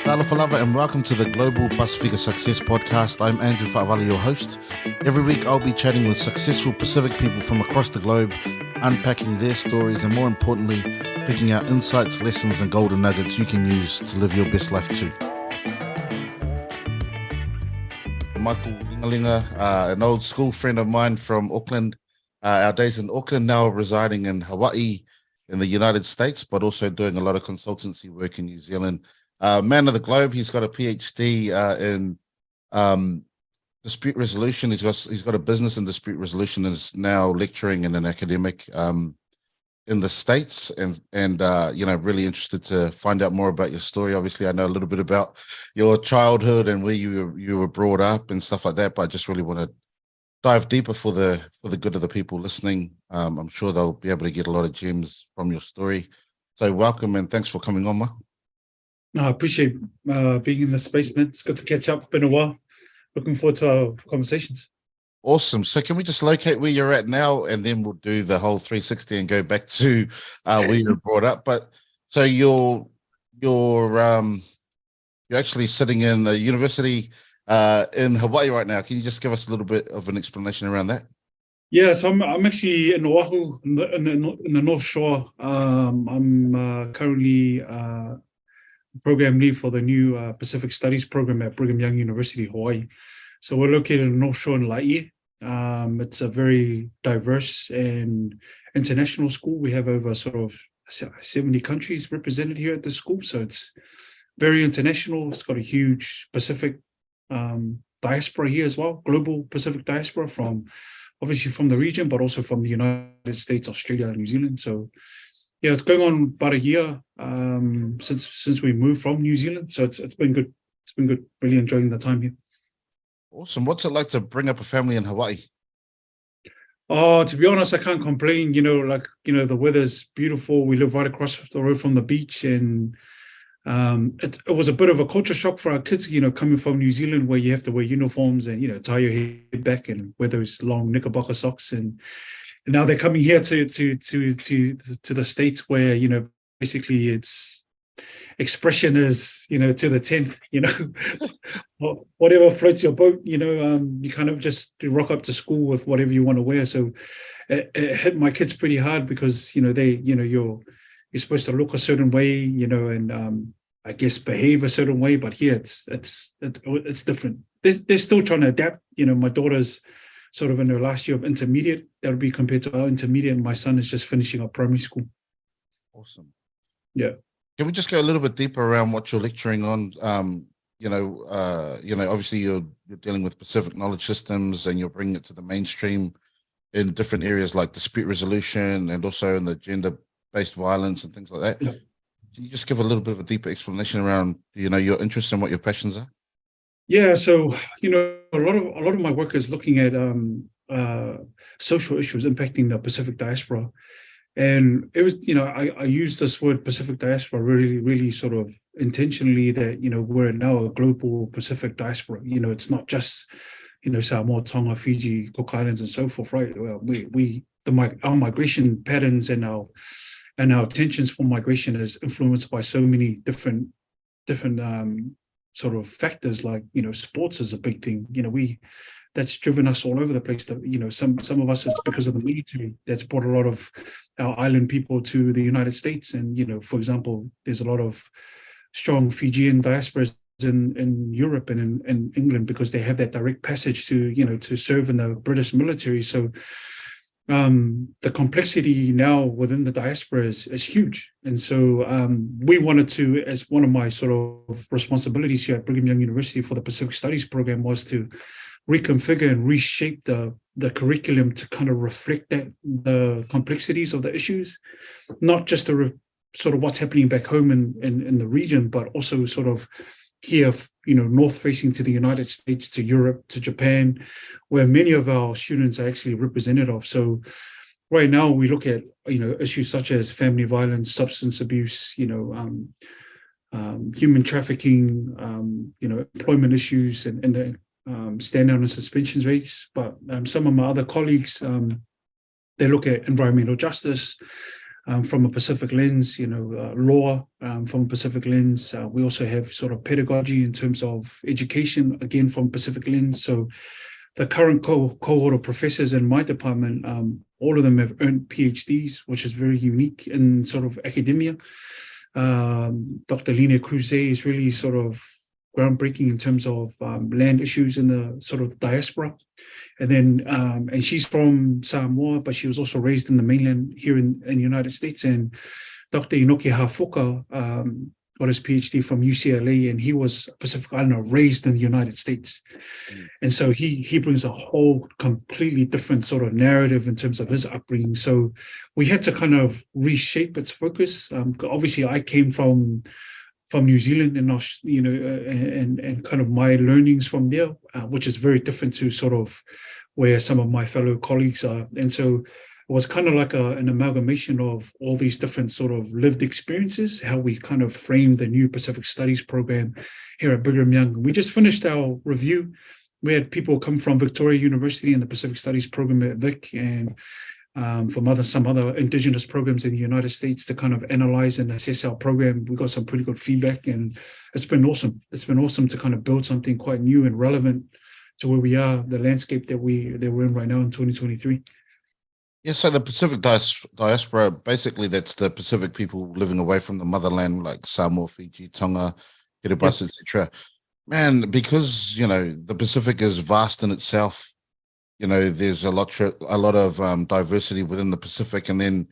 Talofa lava and welcome to the Global Bus Figure Success Podcast. I'm Andrew Fa'avali, your host. Every week I'll be chatting with successful Pacific people from across the globe, unpacking their stories and more importantly, picking out insights, lessons and golden nuggets you can use to live your best life too. Michael Ligaliga, an old school friend of mine from Auckland, our days in Auckland, now residing in Hawaii in the United States, but also doing a lot of consultancy work in New Zealand. Man of the globe, he's got a PhD in dispute resolution. He's got a business in dispute resolution and is now lecturing in an academic in the States, and really interested to find out more about your story. Obviously, I know a little bit about your childhood and where you were brought up and stuff like that, but I just really want to dive deeper for the good of the people listening. I'm sure they'll be able to get a lot of gems from your story. So welcome and thanks for coming on, Michael. No, I appreciate being in the space, man. It's good to catch up. Been a while. Looking forward to our conversations. Awesome. So can we just locate where you're at now, and then we'll do the whole 360 and go back to where you were brought up. But so you're actually sitting in a university in Hawaii right now. Can you just give us a little bit of an explanation around that? Yeah, so I'm actually in Oahu, in the North Shore. I'm currently program lead for the new Pacific Studies program at Brigham Young University, Hawaii. So we're located in the North Shore in Laie. It's a very diverse and international school. We have over sort of 70 countries represented here at the school. So it's very international. It's got a huge Pacific diaspora here as well, global Pacific diaspora obviously from the region, but also from the United States, Australia, and New Zealand. So yeah, it's going on about a year since we moved from New Zealand. So it's been good. It's been good. Really enjoying the time here. Awesome. What's it like to bring up a family in Hawaii? Oh, to be honest, I can't complain. The weather's beautiful. We live right across the road from the beach, and it was a bit of a culture shock for our kids. Coming from New Zealand, where you have to wear uniforms and tie your head back and wear those long knickerbocker socks, and now they're coming here to the States where, basically it's expression is, to the 10th, whatever floats your boat, you kind of just rock up to school with whatever you want to wear. So it hit my kids pretty hard because, you're supposed to look a certain way, and I guess behave a certain way, but here it's different. They're still trying to adapt. My daughter's sort of in her last year of intermediate. That'll be compared to our intermediate. And my son is just finishing up primary school. Awesome. Yeah. Can we just go a little bit deeper around what you're lecturing on? Obviously you're dealing with Pacific knowledge systems and you're bringing it to the mainstream in different areas like dispute resolution and also in the gender-based violence and things like that. Yeah. Can you just give a little bit of a deeper explanation around, your interests and what your passions are? Yeah, so a lot of my work is looking at social issues impacting the Pacific diaspora, and it was I use this word Pacific diaspora really, really sort of intentionally that we're now a global Pacific diaspora. It's not just Samoa, Tonga, Fiji, Cook Islands, and so forth, right? Well, our migration patterns and our intentions for migration is influenced by so many different sort of factors, like sports is a big thing. That's driven us all over the place. That some of us, it's because of the military that's brought a lot of our island people to the United States. And for example, there's a lot of strong Fijian diasporas in Europe and in England because they have that direct passage to serve in the British military. So the complexity now within the diaspora is huge. And so we wanted to, as one of my sort of responsibilities here at Brigham Young University for the Pacific Studies program, was to reconfigure and reshape the curriculum to kind of reflect the complexities of the issues, not just sort of what's happening back home in the region, but also sort of here, north facing to the United States, to Europe, to Japan, where many of our students are actually represented of. So right now we look at, issues such as family violence, substance abuse, human trafficking, employment issues and the standout and suspensions rates. But some of my other colleagues, they look at environmental justice, from a Pacific lens, law from a Pacific lens. We also have sort of pedagogy in terms of education, again, from Pacific lens. So the current cohort of professors in my department, all of them have earned PhDs, which is very unique in sort of academia. Dr. Lina Cruz is really sort of groundbreaking in terms of land issues in the sort of diaspora. And then, and she's from Samoa, but she was also raised in the mainland here in the United States. And Dr. Inoki Hafoka got his PhD from UCLA, and he was Pacific Islander raised in the United States. And so he brings a whole completely different sort of narrative in terms of his upbringing. So we had to kind of reshape its focus. Obviously, I came from New Zealand, and and kind of my learnings from there, which is very different to sort of where some of my fellow colleagues are. And so it was kind of like an amalgamation of all these different sort of lived experiences, how we kind of framed the new Pacific Studies program here at Brigham Young. We just finished our review. We had people come from Victoria University and the Pacific Studies program at Vic, and from some other Indigenous programs in the United States to kind of analyze and assess our program. We got some pretty good feedback, and it's been awesome. It's been awesome to kind of build something quite new and relevant to where we are, the landscape that we're in right now in 2023. Yeah, so the Pacific diaspora, basically that's the Pacific people living away from the motherland, like Samoa, Fiji, Tonga, Kiribati, etc. Man, because, the Pacific is vast in itself, there's a lot of diversity within the Pacific, and then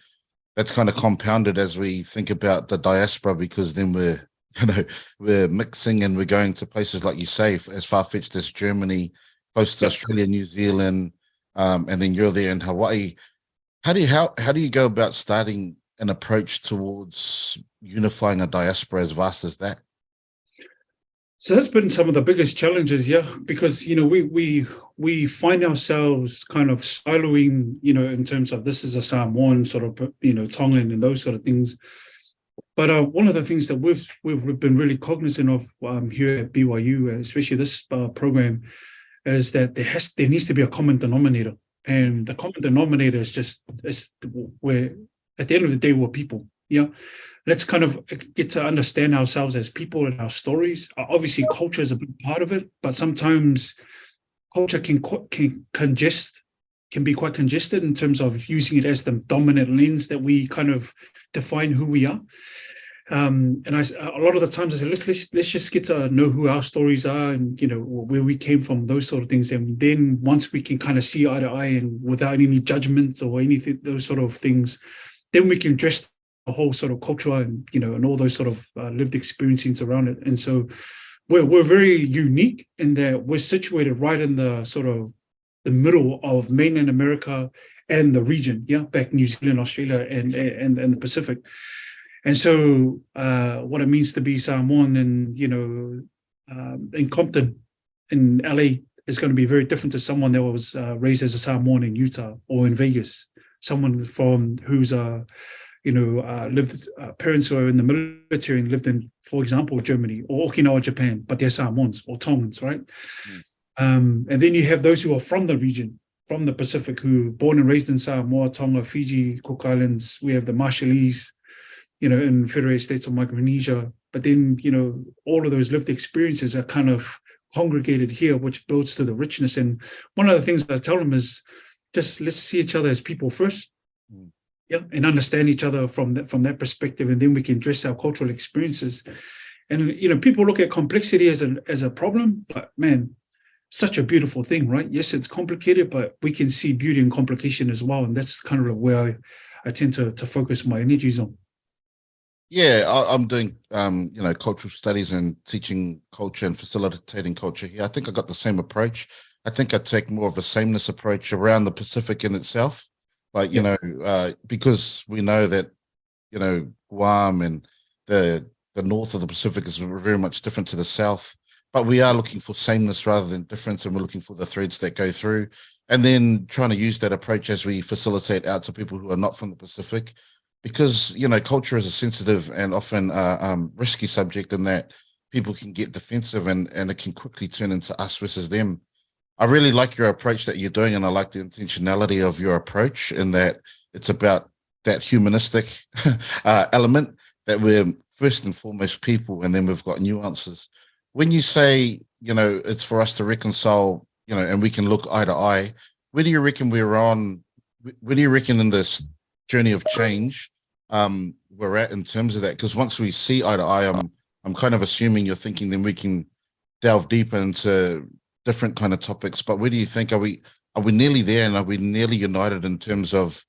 that's kind of compounded as we think about the diaspora, because then we're mixing and we're going to places, like you say, as far-fetched as Germany, close to Australia, New Zealand, and then you're there in Hawaii. How do you go about starting an approach towards unifying a diaspora as vast as that? So that's been some of the biggest challenges, because we find ourselves kind of siloing, in terms of this is a Samoan sort of, Tongan and those sort of things. But one of the things that we've been really cognizant of here at BYU, especially this program, is that there needs to be a common denominator. And the common denominator is we're, at the end of the day, we're people. Let's kind of get to understand ourselves as people and our stories. Obviously, culture is a big part of it, but sometimes culture can be quite congested in terms of using it as the dominant lens that we kind of define who we are. And a lot of the times I say, let's just get to know who our stories are and, where we came from, those sort of things. And then once we can kind of see eye to eye and without any judgment or anything, those sort of things, then we can address the whole sort of culture and, and all those sort of lived experiences around it. And so we're very unique in that we're situated right in the sort of the middle of mainland America and the region, back New Zealand, Australia, and the Pacific. And so what it means to be Samoan and, in Compton, in LA, is going to be very different to someone that was raised as a Samoan in Utah or in Vegas. Someone who's lived, parents who are in the military and lived in, for example, Germany or Okinawa, Japan, but they're Samoans or Tongans, right? And then you have those who are from the region, from the Pacific, who born and raised in Samoa, Tonga, Fiji, Cook Islands. We have the Marshallese, in Federated States of Micronesia. But then, all of those lived experiences are kind of congregated here, which builds to the richness. And one of the things that I tell them is just let's see each other as people first, and understand each other from that perspective, and then we can address our cultural experiences. And people look at complexity as a problem, but man, such a beautiful thing, right? Yes, it's complicated, but we can see beauty in complication as well, and that's kind of where I tend to focus my energies on. Yeah, I'm doing, cultural studies and teaching culture and facilitating culture here. I think I got the same approach. I think I take more of a sameness approach around the Pacific in itself. Like, because we know that, Guam and the north of the Pacific is very much different to the south, but we are looking for sameness rather than difference, and we're looking for the threads that go through, and then trying to use that approach as we facilitate out to people who are not from the Pacific. Because, culture is a sensitive and often risky subject in that people can get defensive and it can quickly turn into us versus them. I really like your approach that you're doing, and I like the intentionality of your approach in that it's about that humanistic element, that we're first and foremost people, and then we've got nuances. When you say, it's for us to reconcile, and we can look eye to eye, where do you reckon we're on? Where do you reckon in this journey of change we're at in terms of that? Because once we see eye to eye, I'm kind of assuming you're thinking then we can delve deeper into different kind of topics. But where do you think, are we nearly there, and are we nearly united in terms of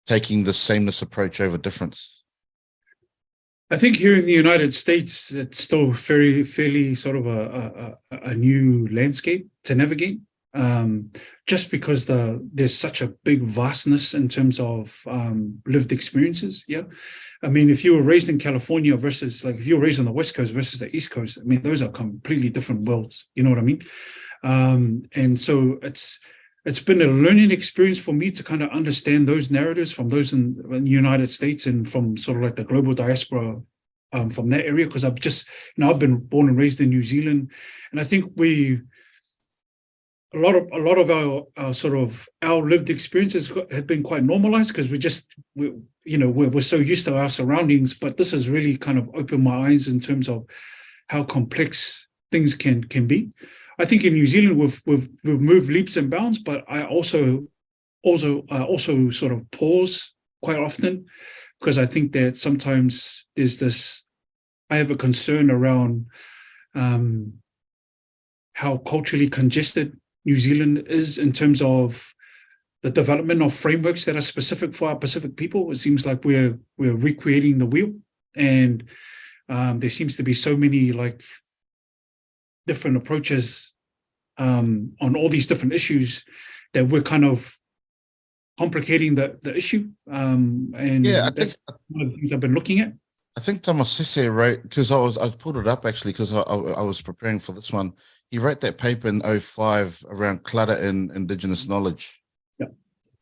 taking the sameness approach over difference? I think here in the United States, it's still fairly sort of a new landscape to navigate, just because there's such a big vastness in terms of lived experiences. Yeah, I mean, if you were raised in California versus like if you were raised on the West Coast versus the East Coast, I mean, those are completely different worlds. You know what I mean? And so it's been a learning experience for me to kind of understand those narratives from those in the United States and from sort of like the global diaspora from that area, because I've just, I've been born and raised in New Zealand, and I think a lot of our sort of our lived experiences have been quite normalized because we're so used to our surroundings. But this has really kind of opened my eyes in terms of how complex things can be. I think in New Zealand we've moved leaps and bounds, but I also sort of pause quite often, because I think that sometimes I have a concern around how culturally congested New Zealand is in terms of the development of frameworks that are specific for our Pacific people. It seems like we're recreating the wheel, and there seems to be so many like different approaches on all these different issues that we're kind of complicating the issue. And Yeah, that's one of the things I've been looking at. I think Thomas Sisse wrote, because I pulled it up actually because I was preparing for this one. He wrote that paper in 2005 around clutter in Indigenous knowledge. Yeah.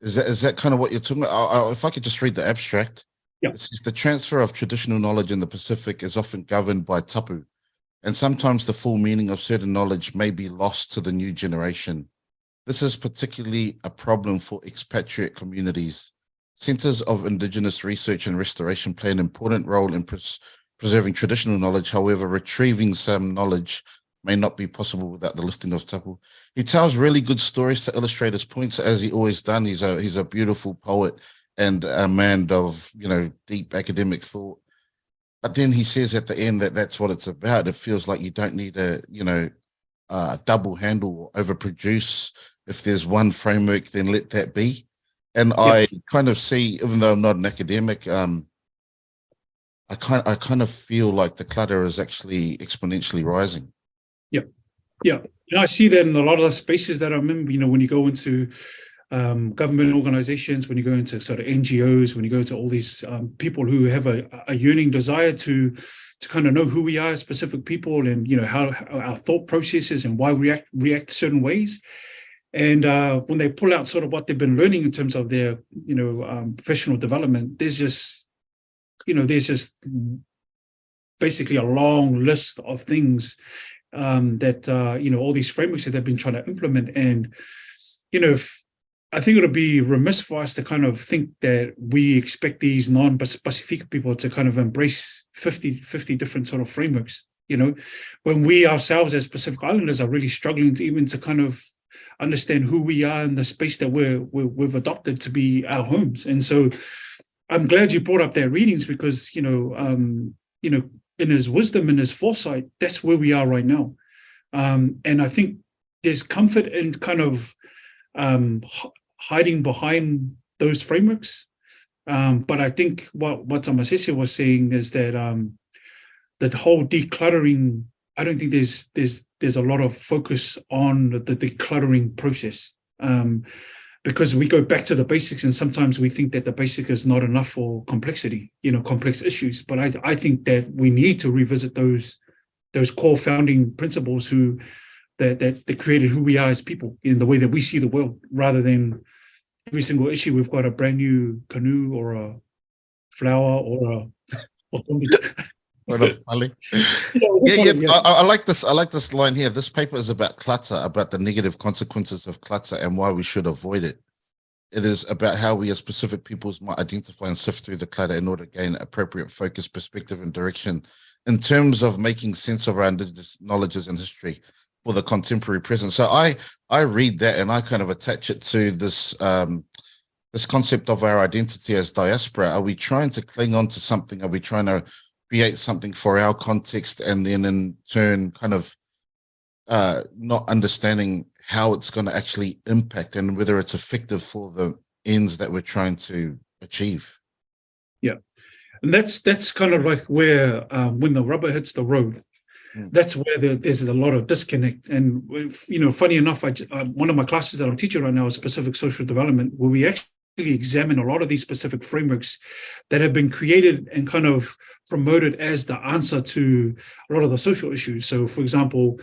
Is that kind of what you're talking about? If I could just read the abstract. Yeah. It says the transfer of traditional knowledge in the Pacific is often governed by tapu, and sometimes the full meaning of certain knowledge may be lost to the new generation. This is particularly a problem for expatriate communities. Centers of Indigenous research and restoration play an important role in preserving traditional knowledge. However, retrieving some knowledge may not be possible without the listing of tapu. He tells really good stories to illustrate his points, as he always done. He's a beautiful poet and a man of deep academic thought. But then he says at the end that that's what it's about. It feels like you don't need a double handle or overproduce. If there's one framework, then let that be. And yeah. I kind of see, even though I'm not an academic, I kind of feel like the clutter is actually exponentially rising. Yeah. And I see that in a lot of the spaces that I'm in, when you go into government organizations, when you go into sort of NGOs, when you go to all these people who have a yearning desire to kind of know who we are as Pacific people, and, how our thought processes and why we react certain ways. And when they pull out sort of what they've been learning in terms of their, professional development, there's just basically a long list of things that, all these frameworks that they've been trying to implement. And, I think it would be remiss for us to kind of think that we expect these non-Pacific people to kind of embrace 50 different sort of frameworks, when we ourselves as Pacific Islanders are really struggling to kind of understand who we are in the space that we've adopted to be our homes. And so I'm glad you brought up that readings, because, in his wisdom and his foresight, that's where we are right now. And I think there's comfort in kind of hiding behind those frameworks. But I think what Tamasese was saying is that that whole decluttering, I don't think there's a lot of focus on the decluttering process, because we go back to the basics, and sometimes we think that the basic is not enough for complexity, complex issues. But I think that we need to revisit those core founding principles that created who we are as people in the way that we see the world, rather than every single issue we've got a brand new canoe or a flower or something. I like this. I like this line here. This paper is about clutter, about the negative consequences of clutter and why we should avoid it. it is about how we as Pacific peoples might identify and sift through the clutter in order to gain appropriate focus, perspective, and direction in terms of making sense of our Indigenous knowledges and history for the contemporary present. So I read that and I kind of attach it to this this concept of our identity as diaspora. Are we trying to cling on to something? Are we trying to create something for our context and then in turn kind of not understanding how it's going to actually impact and whether it's effective for the ends that we're trying to achieve? Yeah. And that's kind of like where when the rubber hits the road, that's where there's a lot of disconnect. And, you know, funny enough, one of my classes that I'm teaching right now is Pacific Social Development, where we actually examine a lot of these specific frameworks that have been created and kind of promoted as the answer to a lot of the social issues. So, for example,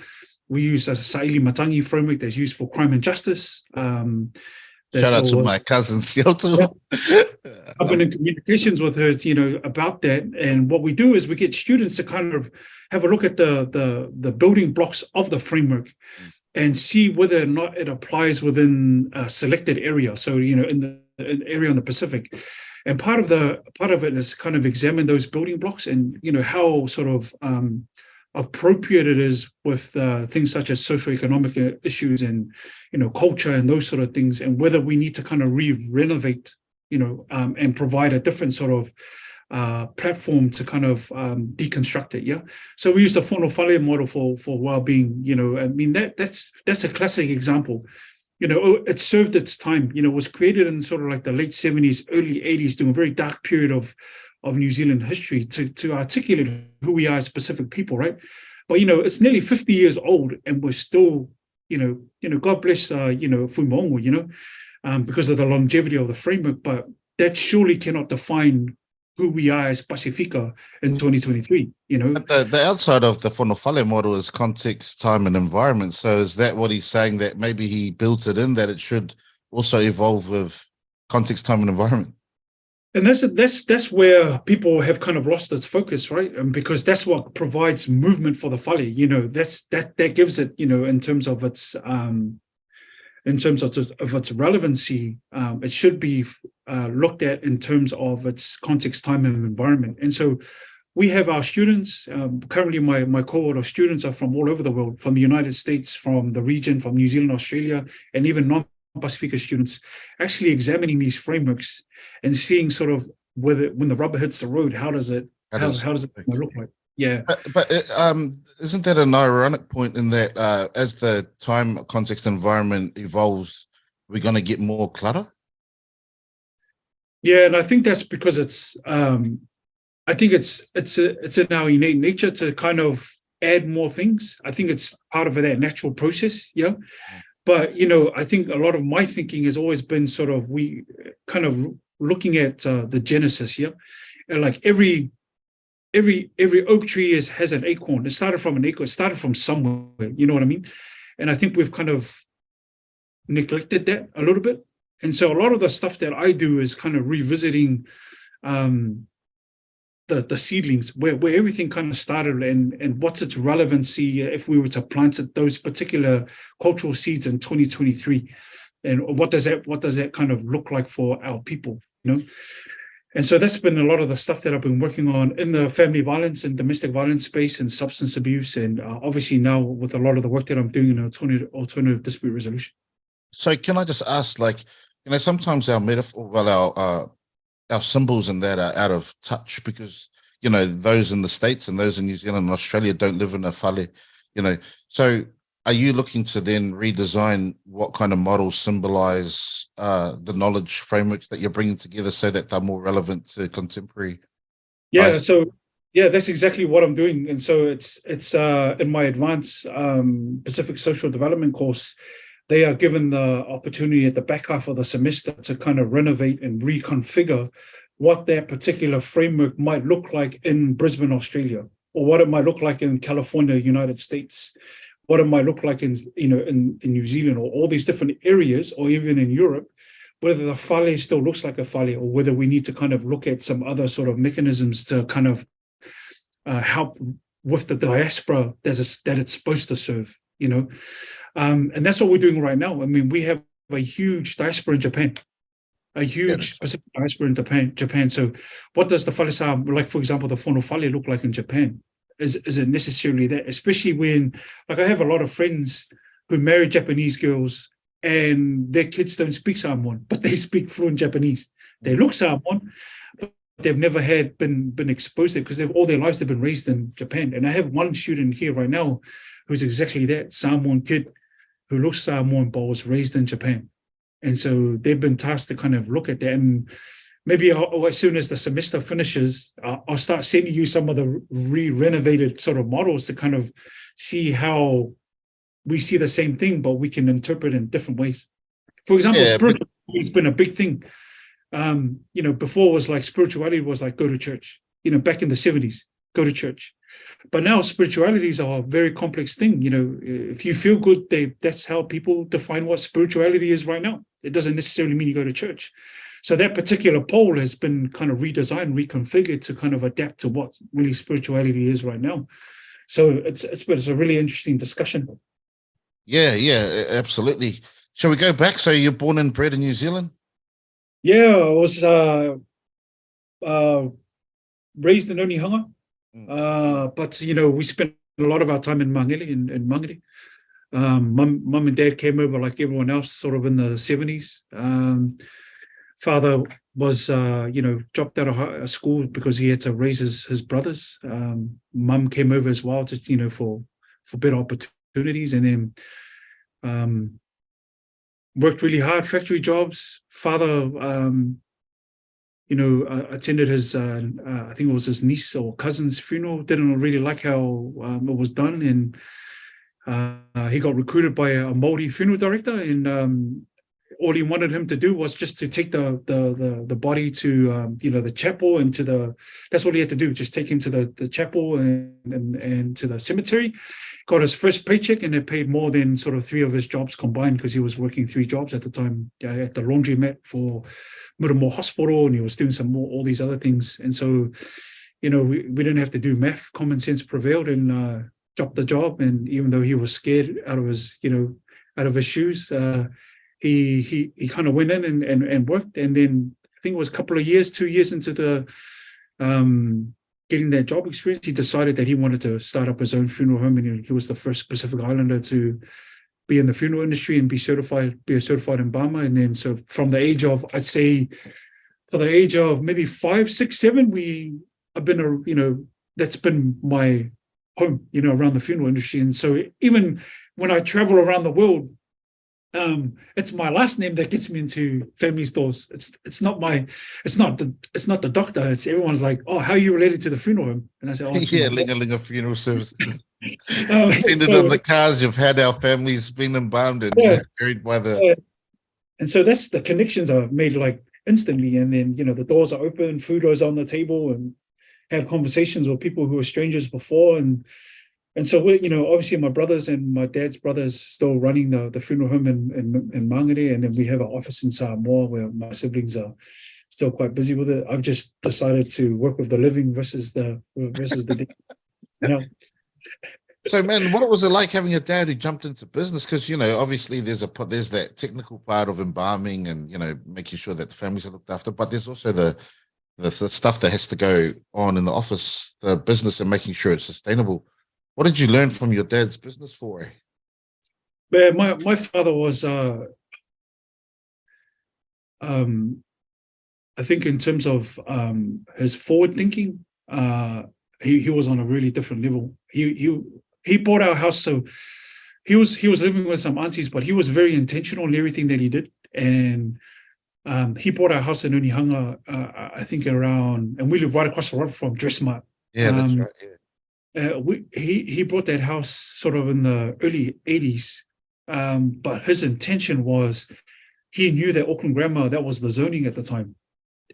we use a Saili Matangi framework that's used for crime and justice. Shout out to my cousin Sielto. I've been in communications with her, you know, about that. And what we do is we get students to kind of have a look at the building blocks of the framework and see whether or not it applies within a selected area. So, you know, in the area in the Pacific. And part of it is kind of examine those building blocks and, you know, how sort of appropriate it is with things such as socioeconomic issues and, you know, culture and those sort of things, and whether we need to kind of renovate, you know, and provide a different sort of platform to kind of deconstruct it. Yeah. So we use the Whanawhale model for well-being. You know, I mean that's a classic example. You know, it served its time. You know, it was created in sort of like the late 70s, early 80s, during a very dark period of New Zealand history to articulate who we are as Pacific people, right? But, you know, it's nearly 50 years old and we're still, you know, God bless, you know, Fumongo, you know, because of the longevity of the framework, but that surely cannot define who we are as Pacifica in 2023, you know. But the outside of the Whanawhale model is context, time, and environment. So is that what he's saying, that maybe he built it in, that it should also evolve with context, time, and environment? And that's where people have kind of lost its focus, right? And because that's what provides movement for the whale, you know, that gives it, you know, in terms of its relevancy, it should be looked at in terms of its context, time, and environment. And so we have our students, currently my cohort of students are from all over the world, from the United States, from the region, from New Zealand, Australia, and even non-Pacifica students, actually examining these frameworks and seeing sort of whether, when the rubber hits the road, how does it look like? Yeah. But isn't that an ironic point in that as the time, context, environment evolves, we're going to get more clutter? Yeah, and I think that's because it's I think it's in our innate nature to kind of add more things. I think it's part of that natural process, yeah. But, you know, I think a lot of my thinking has always been sort of, we kind of looking at the genesis, yeah. And like every oak tree has an acorn. It started from an acorn. It started from somewhere. You know what I mean? And I think we've kind of neglected that a little bit. And so a lot of the stuff that I do is kind of revisiting the seedlings, where everything kind of started and what's its relevancy if we were to plant those particular cultural seeds in 2023, and what does that kind of look like for our people, you know? And so that's been a lot of the stuff that I've been working on in the family violence and domestic violence space and substance abuse, and obviously now with a lot of the work that I'm doing in alternative dispute resolution. So can I just ask, like, you know, sometimes our metaphor, well, our symbols and that are out of touch because, you know, those in the States and those in New Zealand and Australia don't live in a whale, you know. So are you looking to then redesign what kind of models symbolize the knowledge frameworks that you're bringing together so that they're more relevant to contemporary? Yeah, so yeah, that's exactly what I'm doing. And so it's in my advanced Pacific Social Development course, they are given the opportunity at the back half of the semester to kind of renovate and reconfigure what that particular framework might look like in Brisbane, Australia, or what it might look like in California, United States, what it might look like in New Zealand, or all these different areas, or even in Europe, whether the whale still looks like a whale, or whether we need to kind of look at some other sort of mechanisms to kind of help with the diaspora that it's supposed to serve, you know. And that's what we're doing right now. I mean, we have a huge diaspora in Japan. a huge Pacific diaspora in Japan. So what does the whalesa, like for example, the whanawhale look like in Japan? Is it necessarily that? Especially when, like I have a lot of friends who marry Japanese girls and their kids don't speak Samoan, but they speak fluent Japanese. They look Samoan, but they've never been exposed to it because all their lives they've been raised in Japan. And I have one student here right now who's exactly that, Samoan kid who looks Samoan but was raised in Japan. And so they've been tasked to kind of look at that. And maybe as soon as the semester finishes, I'll start sending you some of the renovated sort of models to kind of see how we see the same thing, but we can interpret in different ways. For example, spirituality has been a big thing. Before it was like spirituality was like go to church, back in the 70s, go to church. But now spiritualities are a very complex thing. If you feel good, that's how people define what spirituality is right now. It doesn't necessarily mean you go to church. So that particular poll has been kind of redesigned, reconfigured to kind of adapt to what really spirituality is right now. So it's a really interesting discussion. Yeah, absolutely. Shall we go back? So you're born and bred in New Zealand? Yeah, I was raised in Onehunga. But we spent a lot of our time in Mangere, in Mangere. Mum and dad came over like everyone else, sort of in the 70s. Father was, dropped out of school because he had to raise his brothers. Mum came over as well, just for better opportunities, and then worked really hard, factory jobs. Father, attended his, I think it was his niece or cousin's funeral, didn't really like how it was done. And he got recruited by a Māori funeral director. And all he wanted him to do was just to take the body to, the chapel and that's all he had to do, just take him to the chapel and to the cemetery. Got his first paycheck, and it paid more than sort of 3 of his jobs combined, because he was working 3 jobs at the time, at the laundromat for Muramo Hospital, and he was doing all these other things. And so, we didn't have to do math. Common sense prevailed, and dropped the job. And even though he was scared out of his shoes, he kind of went in and worked. And then I think it was a couple of years, 2 years into the getting that job experience, he decided that he wanted to start up his own funeral home. And he was the first Pacific Islander to be in the funeral industry and be a certified embalmer. And then, so from the age of, I'd say, for the age of maybe 5, 6, 7, I've been that's been my home, around the funeral industry. And so even when I travel around the world, it's my last name that gets me into family stores. It's not the doctor. It's everyone's like, oh, how are you related to the funeral home? And I say, oh, Ligaliga Funeral Services. Depending on the cars you've had, our families been embalmed and buried by the. And so that's the connections are made like instantly. And then the doors are open, food is on the table, and have conversations with people who were strangers before. And so we, obviously my brothers and my dad's brothers still running the funeral home in Mangere, and then we have an office in Samoa where my siblings are still quite busy with it. I've just decided to work with the living versus the dead. So, man, what was it like having a dad who jumped into business? Because obviously there's that technical part of embalming and making sure that the families are looked after, but there's also the stuff that has to go on in the office, the business, and making sure it's sustainable. What did you learn from your dad's business foray? My father was, I think, in terms of his forward thinking, he was on a really different level. He bought our house, so he was living with some aunties, but he was very intentional in everything that he did. And he bought our house in Onehunga, I think around, and we live right across the road from Dressmart. Yeah, that's right. Yeah. He bought that house sort of in the early 80s, but his intention was, he knew that Auckland Grammar, that was the zoning at the time,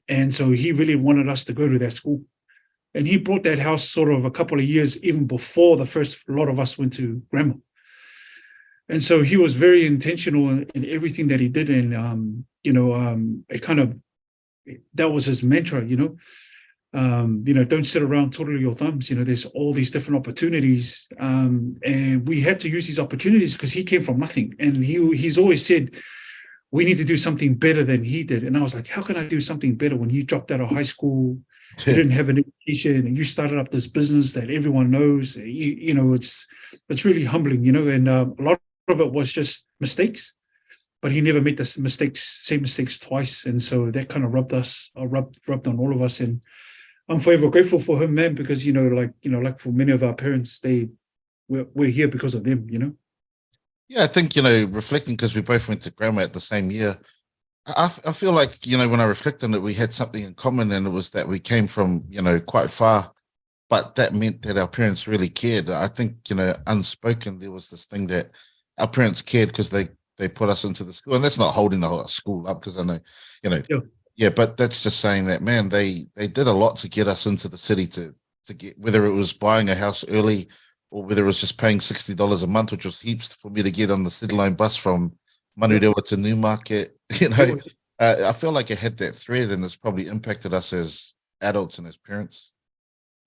and so he really wanted us to go to that school. And he bought that house sort of a couple of years even before the first lot of us went to grammar. And so he was very intentional in everything that he did, and it kind of, that was his mantra, don't sit around twiddling your thumbs. There's all these different opportunities, and we had to use these opportunities because he came from nothing. And he's always said, we need to do something better than he did. And I was like, how can I do something better when you dropped out of high school, you didn't have an education, and you started up this business that everyone knows? It's really humbling, and a lot of it was just mistakes, but he never made the same mistakes twice. And so that kind of rubbed on all of us. And I'm forever grateful for him, man, because, like for many of our parents, we're here because of them, Yeah, I think, reflecting, because we both went to grammar at the same year, I feel like, when I reflect on it, we had something in common, and it was that we came from, quite far, but that meant that our parents really cared. I think, unspoken, there was this thing that our parents cared because they put us into the school, and that's not holding the whole school up, because I know, Yeah. yeah, but that's just saying that, man, they did a lot to get us into the city to get, whether it was buying a house early or whether it was just paying $60 a month, which was heaps for me to get on the City Line bus from Manurewa to Newmarket. I feel like it had that thread, and it's probably impacted us as adults and as parents.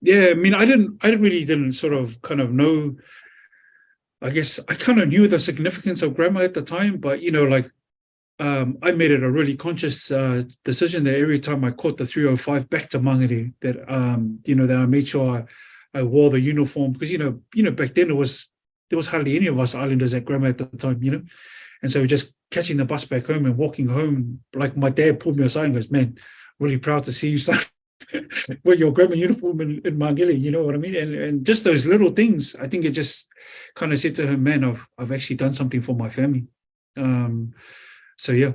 Yeah, I mean, I really didn't sort of kind of know. I guess I kind of knew the significance of grammar at the time, but I made it a really conscious decision that every time I caught the 305 back to Mangere, that that I made sure I wore the uniform, because back then there was hardly any of us islanders at grammar at the time, and so just catching the bus back home and walking home, like my dad pulled me aside and goes, "Man, really proud to see you, son." With your grammar uniform in Mangere, you know what I mean? And just those little things, I think it just kind of said to him, man, I've actually done something for my family. So yeah.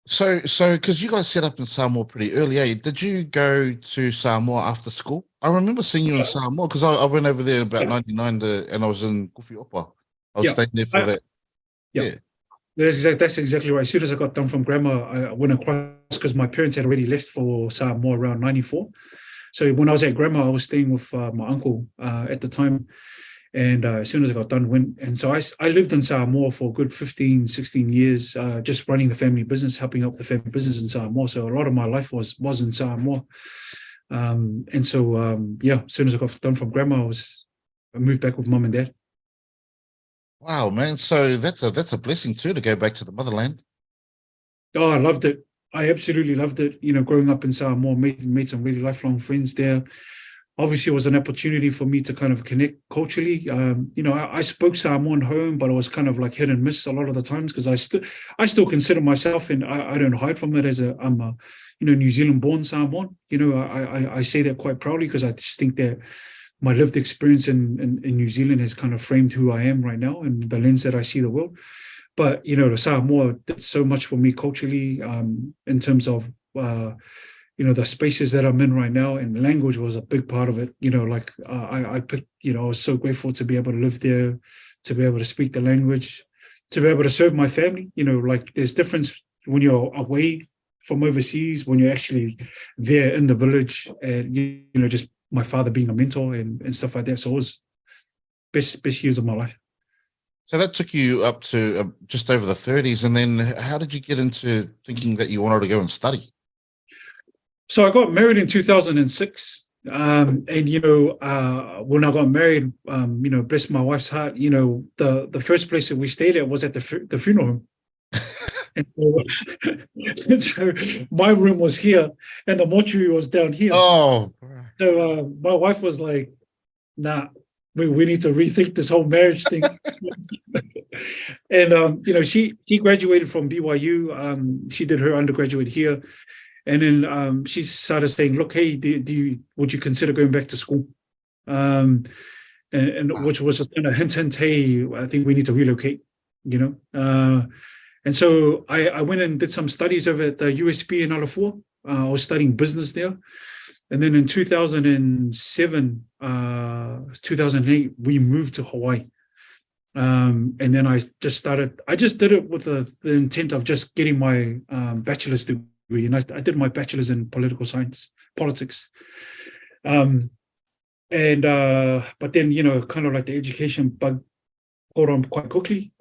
So because you guys set up in Samoa pretty early, did you go to Samoa after school? I remember seeing you in Samoa, because I went over there about 99 and I was in Kufi Opa. I was staying there for that. Yeah. That's exactly right. As soon as I got done from grammar, I went across, because my parents had already left for Samoa around 94. So when I was at grammar, I was staying with my uncle at the time. And as soon as I got done, went. And so I lived in Samoa for a good 15, 16 years, just running the family business, helping out the family business in Samoa. So a lot of my life was in Samoa. And so, as soon as I got done from grammar, I moved back with mum and dad. Wow, man. So that's a blessing too, to go back to the motherland. Oh, I loved it. I absolutely loved it. Growing up in Samoa, made some really lifelong friends there. Obviously, it was an opportunity for me to kind of connect culturally. I spoke Samoan home, but I was kind of like hit and miss a lot of the times, because I still consider myself, and I don't hide from it, I'm a New Zealand-born Samoan. I say that quite proudly, because I just think that my lived experience in New Zealand has kind of framed who I am right now and the lens that I see the world. But, the Samoa did so much for me culturally, in terms of, the spaces that I'm in right now, and language was a big part of it. I picked, I was so grateful to be able to live there, to be able to speak the language, to be able to serve my family. There's difference when you're away from overseas, when you're actually there in the village, and, just my father being a mentor and stuff like that. So it was best years of my life. So that took you up to just over the 30s. And then how did you get into thinking that you wanted to go and study? So I got married in 2006. And, when I got married, bless my wife's heart, the first place that we stayed at was at the funeral home. And so my room was here and the mortuary was down here. Oh, so my wife was like, nah, we need to rethink this whole marriage thing. And she graduated from BYU. She did her undergraduate here, and then she started saying, look, hey, would you consider going back to school? And which was a kind of hint, hey, I think we need to relocate, and so I went and did some studies over at the USP in Alafua. I was studying business there. And then in 2007, 2008, we moved to Hawaii. And then I just did it with the intent of just getting my bachelor's degree. And I did my bachelor's in politics. But then, kind of like the education bug caught on quite quickly.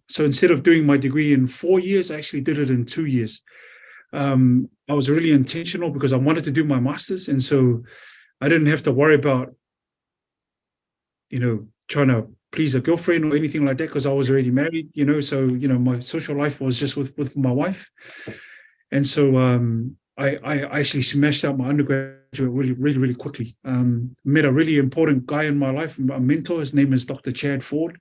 So instead of doing my degree in 4 years, I actually did it in 2 years. I was really intentional because I wanted to do my master's. And so I didn't have to worry about, trying to please a girlfriend or anything like that, because I was already married, so my social life was just with my wife. And so I actually smashed out my undergraduate really, really, really quickly. Met a really important guy in my life, a mentor. His name is Dr. Chad Ford.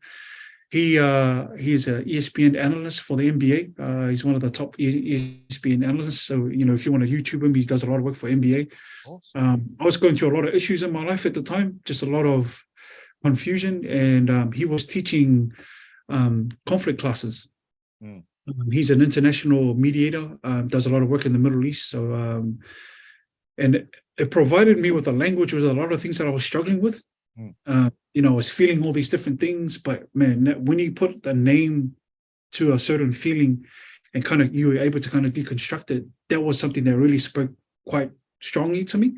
He's an ESPN analyst for the NBA. He's one of the top ESPN analysts. So, if you want to YouTube him, he does a lot of work for NBA. Awesome. I was going through a lot of issues in my life at the time, just a lot of confusion. And he was teaching conflict classes. Mm. He's an international mediator, does a lot of work in the Middle East. So, and it provided me with a language with a lot of things that I was struggling with. I was feeling all these different things, but man, when you put a name to a certain feeling and kind of you were able to kind of deconstruct it, that was something that really spoke quite strongly to me.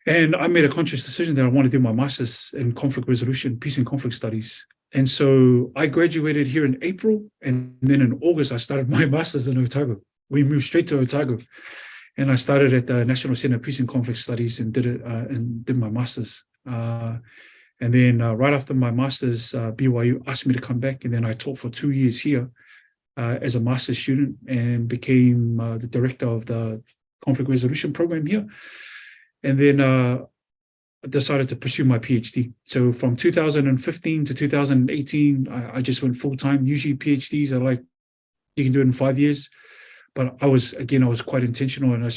And I made a conscious decision that I want to do my master's in conflict resolution, peace and conflict studies. And so I graduated here in April, and then in August, I started my master's in Otago. We moved straight to Otago. And I started at the National Center of Peace and Conflict Studies and did my master's. And then right after my master's, BYU asked me to come back, and then I taught for 2 years here as a master's student and became the director of the conflict resolution program here. And then I decided to pursue my PhD. So from 2015 to 2018, I just went full-time. Usually PhDs are like, you can do it in 5 years. But I was quite intentional, and I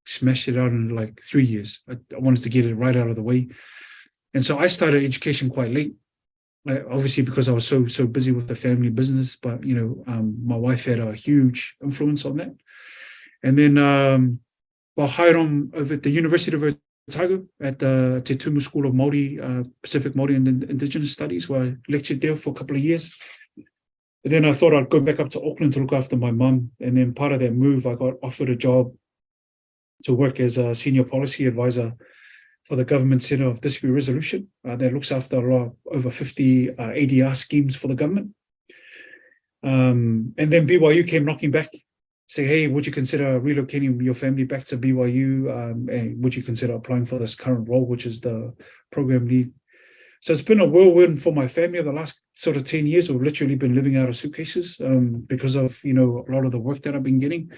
smashed it out in like 3 years. I wanted to get it right out of the way. And so I started education quite late, obviously because I was so busy with the family business. But, my wife had a huge influence on that. And then I hired on over at the University of Otago at the Te Tumu School of Pacific Māori and Indigenous Studies, where I lectured there for a couple of years. And then I thought I'd go back up to Auckland to look after my mum. And then part of that move, I got offered a job to work as a senior policy advisor for the Government Centre of Dispute Resolution that looks after over 50 ADR schemes for the government. And then BYU came knocking back, saying, hey, would you consider relocating your family back to BYU? And would you consider applying for this current role, which is the program lead? So it's been a whirlwind for my family over the last sort of 10 years. We've literally been living out of suitcases because of, a lot of the work that I've been getting.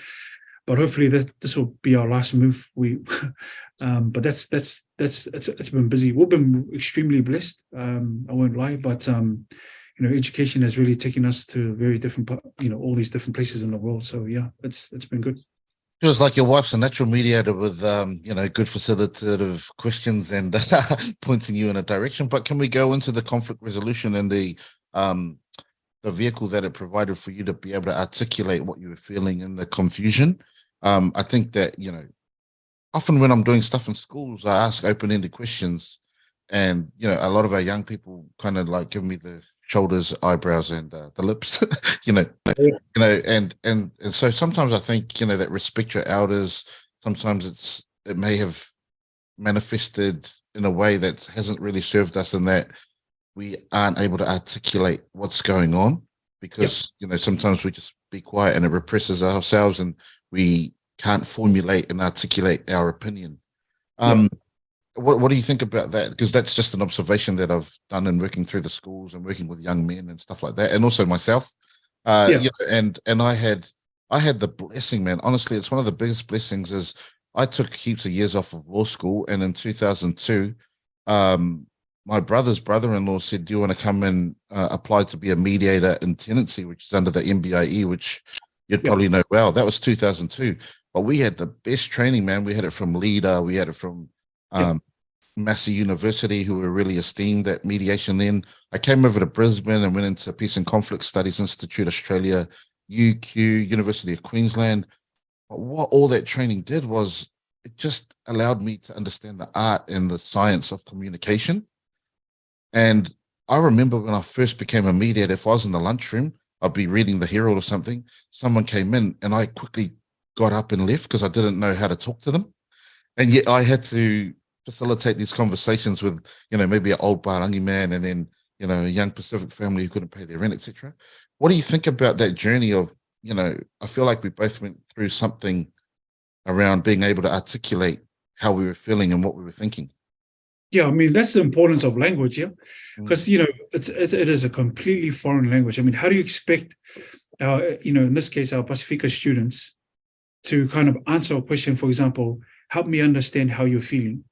But hopefully this will be our last move. But it's been busy. We've been extremely blessed. I won't lie, but education has really taken us to very different, all these different places in the world. So yeah, it's been good. Feels like your wife's a natural mediator with, good facilitative questions and pointing you in a direction. But can we go into the conflict resolution and the vehicle that it provided for you to be able to articulate what you were feeling in the confusion? I think that, often when I'm doing stuff in schools, I ask open-ended questions, and, a lot of our young people kind of like give me the shoulders, eyebrows, and the lips, and so sometimes I think, that respect your elders, sometimes it may have manifested in a way that hasn't really served us, in that we aren't able to articulate what's going on because, sometimes we just be quiet and it represses ourselves and we can't formulate and articulate our opinion. What do you think about that? Because that's just an observation that I've done in working through the schools and working with young men and stuff like that, and also myself. And I had the blessing, man. Honestly, it's one of the biggest blessings. Is I took heaps of years off of law school, and in 2002, my brother's brother-in-law said, "Do you want to come and apply to be a mediator in tenancy, which is under the MBIE, which you'd probably know well." That was 2002, but we had the best training, man. We had it from LEADER, we had it from Massey University, who were really esteemed at mediation then. I came over to Brisbane and went into Peace and Conflict Studies Institute Australia, UQ, University of Queensland. But what all that training did was it just allowed me to understand the art and the science of communication. And I remember when I first became a mediator, if I was in the lunchroom, I'd be reading the Herald or something, someone came in and I quickly got up and left because I didn't know how to talk to them. And yet I had to facilitate these conversations with, maybe an old Barangi man and then, a young Pacific family who couldn't pay their rent, etc. What do you think about that journey of, I feel like we both went through something around being able to articulate how we were feeling and what we were thinking? Yeah, I mean, that's the importance of language, yeah, Mm. because it is a completely foreign language. I mean, how do you expect our, in this case, our Pacifica students to kind of answer a question, for example, help me understand how you're feeling,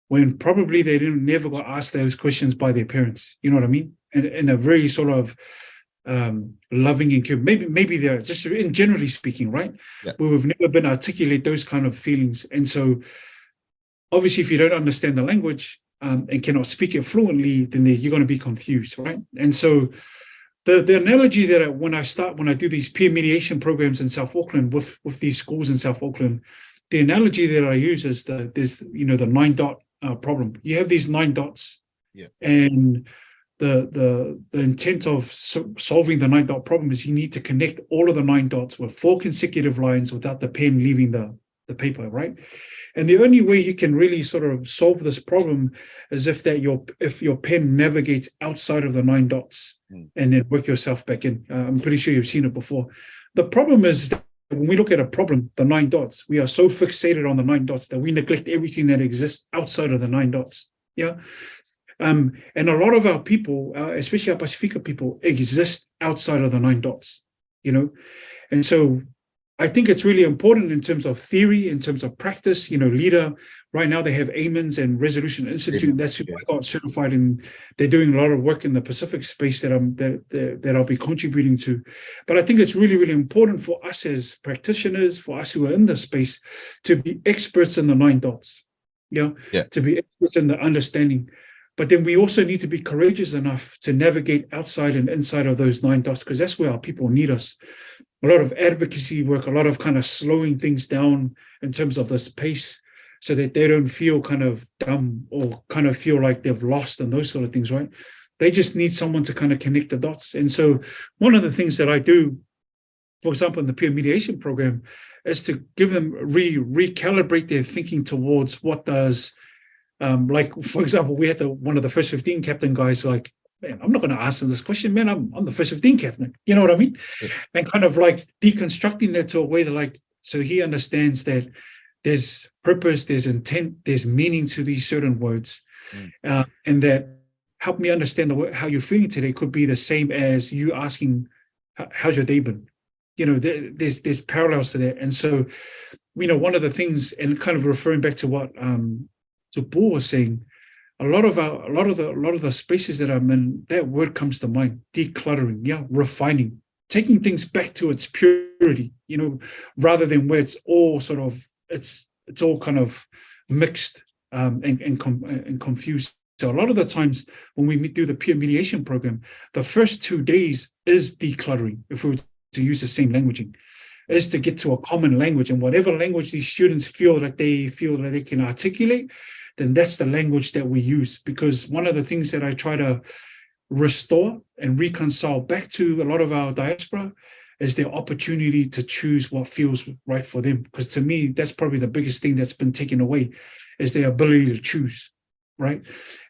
when probably they never got asked those questions by their parents. You know what I mean? And in a very sort of loving and care. Maybe they're just in generally speaking, right? Yeah. Where we've never been articulate those kind of feelings, and so obviously, if you don't understand the language and cannot speak it fluently, then you're going to be confused, right? And so the analogy that when I do these peer mediation programs in South Auckland with these schools in South Auckland, the analogy that I use is there's the 9-dot problem. You have these 9 dots, yeah, and the intent of solving the 9-dot problem is you need to connect all of the 9 dots with 4 consecutive lines without the pen leaving the paper, right? And the only way you can really sort of solve this problem is if your pen navigates outside of the 9 dots and then work yourself back in. I'm pretty sure you've seen it before. The problem is that when we look at a problem, the 9 dots, we are so fixated on the 9 dots that we neglect everything that exists outside of the 9 dots. Yeah. And a lot of our people, especially our Pacifica people, exist outside of the 9 dots, And so I think it's really important in terms of theory, in terms of practice. LEADER, right now they have AMINS and Resolution Institute. That's who I got certified in. They're doing a lot of work in the Pacific space that I'll be contributing to. But I think it's really, really important for us as practitioners, for us who are in this space, to be experts in the 9 dots, to be experts in the understanding. But then we also need to be courageous enough to navigate outside and inside of those 9 dots, because that's where our people need us. A lot of advocacy work, a lot of kind of slowing things down in terms of this pace so that they don't feel kind of dumb or kind of feel like they've lost and those sort of things, right? They just need someone to kind of connect the dots. And so one of the things that I do, for example, in the peer mediation program, is to give them recalibrate their thinking towards what does, like, for example, we had one of the first 15 captain guys like, man, I'm not going to answer this question, man. I'm the first 15 captain. You know what I mean? Yeah. And kind of like deconstructing that to a way that so he understands that there's purpose, there's intent, there's meaning to these certain words. And that help me understand how you're feeling today could be the same as you asking, how's your day been? There's parallels to that. And so, one of the things, and kind of referring back to what Paul was saying, a lot of the spaces that I'm in, that word comes to mind: decluttering, refining, taking things back to its purity, rather than where it's all sort of it's all kind of mixed and confused. So a lot of the times when we do the peer mediation program, the first 2 days is decluttering, if we were to use the same languaging, is to get to a common language, and whatever language these students feel that they can articulate, then that's the language that we use. Because one of the things that I try to restore and reconcile back to a lot of our diaspora is their opportunity to choose what feels right for them. Because to me, that's probably the biggest thing that's been taken away, is their ability to choose, right?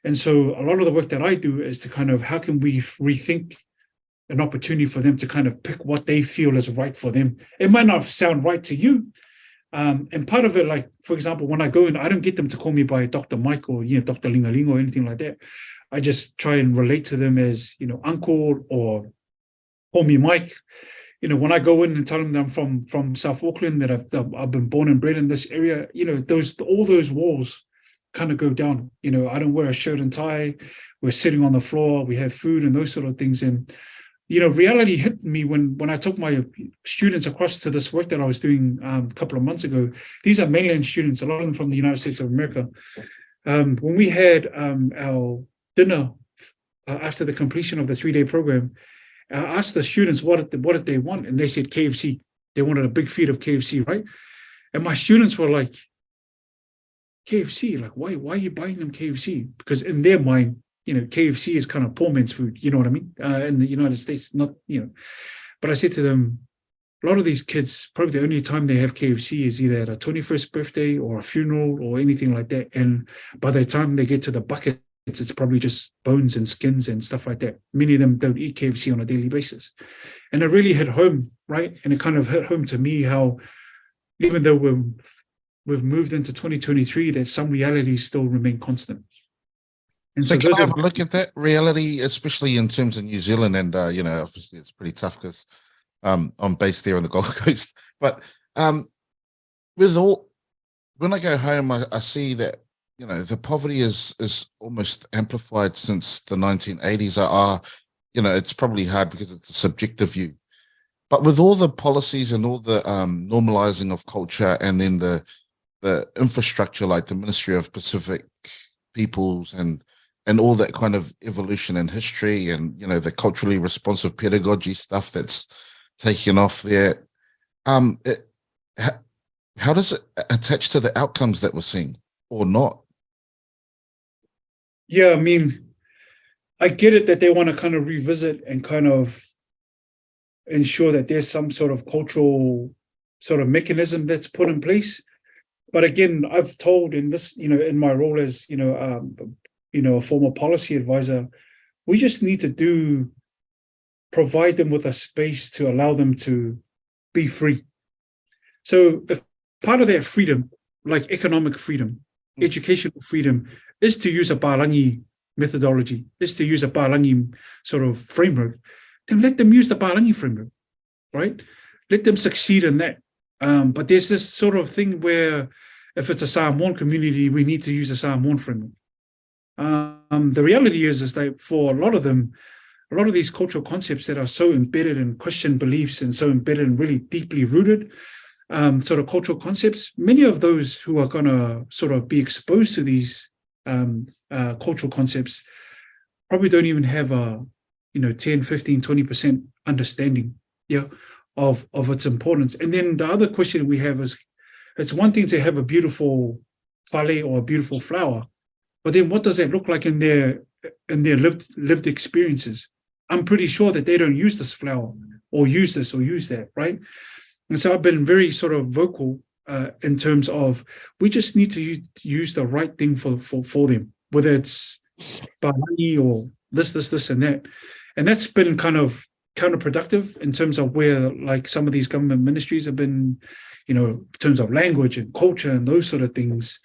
And so a lot of the work that I do is to kind of, how can we rethink an opportunity for them to kind of pick what they feel is right for them. It might not sound right to you. And part of it, like, for example, when I go in, I don't get them to call me by Dr. Mike or, Dr. Lingalingo or anything like that. I just try and relate to them as, uncle, or call me Mike. When I go in and tell them that I'm from South Auckland, that I've been born and bred in this area, all those walls kind of go down. I don't wear a shirt and tie. We're sitting on the floor. We have food and those sort of things. And reality hit me when I took my students across to this work that I was doing a couple of months ago. These are mainland students, a lot of them from the United States of America. When we had our dinner after the completion of the 3-day program, I asked the students what did they want, and they said KFC. They wanted a big feed of KFC, right? And my students were like, KFC, like, why are you buying them KFC? Because in their mind, KFC is kind of poor man's food, you know what I mean? In the United States, not, But I said to them, a lot of these kids, probably the only time they have KFC is either at a 21st birthday or a funeral or anything like that. And by the time they get to the bucket, it's probably just bones and skins and stuff like that. Many of them don't eat KFC on a daily basis. And it really hit home, right? And it kind of hit home to me how, even though we've moved into 2023, that some realities still remain constant. And So so can those I are have a look at that reality, especially in terms of New Zealand? And obviously it's pretty tough because I'm based there on the Gold Coast. But with all when I go home, I see that the poverty is almost amplified since the 1980s. It's probably hard because it's a subjective view. But with all the policies and all the normalizing of culture, and then the infrastructure like the Ministry of Pacific Peoples and all that kind of evolution and history, and the culturally responsive pedagogy stuff that's taken off there, um, it, how does it attach to the outcomes that we're seeing or not? yeah, I mean, I get it that they want to kind of revisit and kind of ensure that there's some sort of cultural sort of mechanism that's put in place. But again, I've told in this, in my role as, a former policy advisor, we just need to provide them with a space to allow them to be free. So if part of their freedom, like economic freedom, educational freedom, is to use a Palangi methodology, is to use a Palangi sort of framework, then let them use the Palangi framework, right? Let them succeed in that. But there's this sort of thing where if it's a Samoan community, we need to use a Samoan framework. The reality is that for a lot of them, a lot of these cultural concepts that are so embedded in Christian beliefs and so embedded and really deeply rooted sort of cultural concepts, many of those who are going to sort of be exposed to these cultural concepts probably don't even have a 10, 15, 20% understanding of its importance. And then the other question we have is, it's one thing to have a beautiful fale or a beautiful flower, but then what does that look like in their lived experiences? I'm pretty sure that they don't use this flower or use this or use that, right? And so I've been very sort of vocal in terms of we just need to use the right thing for them, whether it's Bahani or this and that. And that's been kind of counterproductive in terms of where like some of these government ministries have been, in terms of language and culture and those sort of things.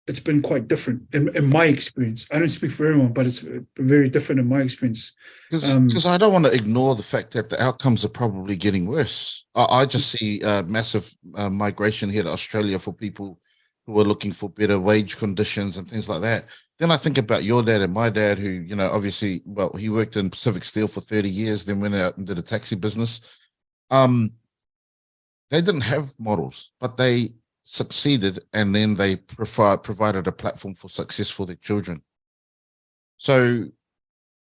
It's been quite different in my experience. I don't speak for everyone, but it's very different in my experience. Because I don't want to ignore the fact that the outcomes are probably getting worse. I just see massive migration here to Australia for people who are looking for better wage conditions and things like that. Then I think about your dad and my dad, who, obviously, well, he worked in Pacific Steel for 30 years, then went out and did a taxi business. They didn't have models, but they succeeded, and then they provided a platform for success for their children. So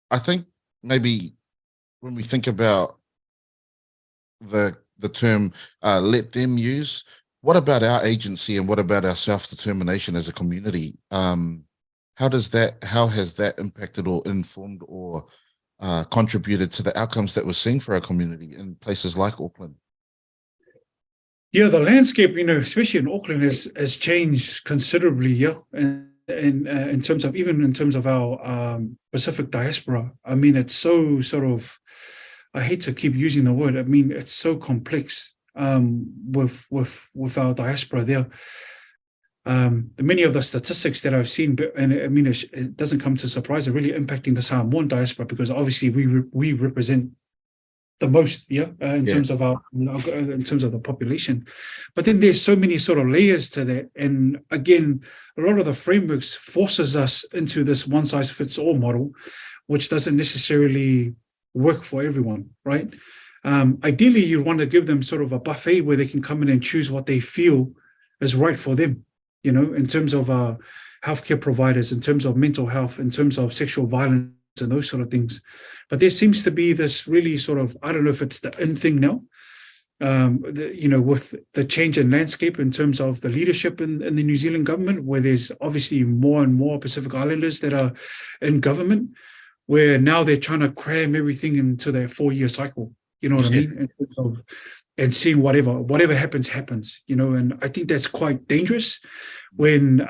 I think maybe when we think about the term let them use, what about our agency and what about our self-determination as a community? How has that impacted or informed or contributed to the outcomes that we're seeing for our community in places like Auckland? Yeah, the landscape, especially in Auckland, has changed considerably. And in terms of our Pacific diaspora, I mean, it's so sort of, I hate to keep using the word. I mean, it's so complex with our diaspora there. Many of the statistics that I've seen, and I mean, it doesn't come to surprise, are really impacting the Samoan diaspora because obviously we represent the most, in terms of the population. But then there's so many sort of layers to that, and again, a lot of the frameworks forces us into this one size fits all model, which doesn't necessarily work for everyone, right? Ideally, you want to give them sort of a buffet where they can come in and choose what they feel is right for them, in terms of healthcare providers, in terms of mental health, in terms of sexual violence and those sort of things. But there seems to be this really sort of, I don't know if it's the in thing now, with the change in landscape in terms of the leadership in the New Zealand government, where there's obviously more and more Pacific Islanders that are in government, where now they're trying to cram everything into their 4-year cycle, you know what I mean? And seeing whatever happens, and I think that's quite dangerous when,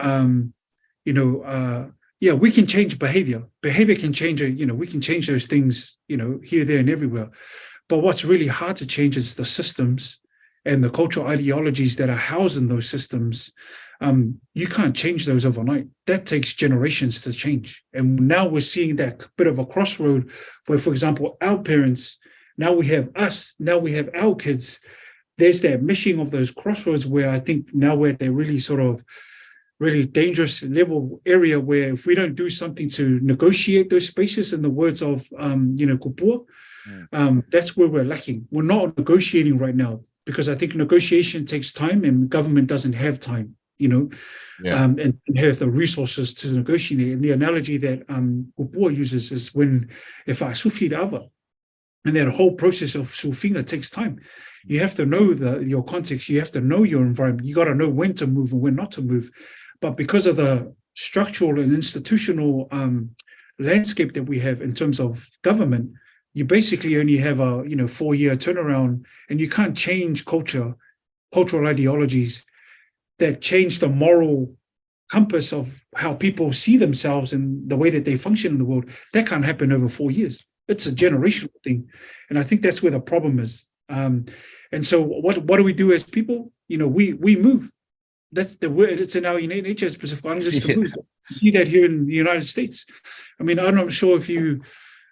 we can change behavior. Behavior can change, we can change those things, here, there, and everywhere. But what's really hard to change is the systems and the cultural ideologies that are housed in those systems, you can't change those overnight. That takes generations to change. And now we're seeing that bit of a crossroad where, for example, our parents, now we have us, now we have our kids. There's that meshing of those crossroads where I think now we're at a really sort of really dangerous level area where if we don't do something to negotiate those spaces, in the words of, Kupua, that's where we're lacking. We're not negotiating right now because I think negotiation takes time and government doesn't have time, and have the resources to negotiate. And the analogy that Kupua uses is when if I sufi ava, and that whole process of sufinga takes time. You have to know your context. You have to know your environment. You got to know when to move and when not to move. But because of the structural and institutional landscape that we have in terms of government, you basically only have a 4-year turnaround, and you can't change cultural ideologies that change the moral compass of how people see themselves and the way that they function in the world. That can't happen over 4 years. It's a generational thing, and I think that's where the problem is. And so, what do we do as people? We move. That's the word. It's in our innate nature as Pacific Islanders to move. See that here in the United States. I mean, I'm not sure if you,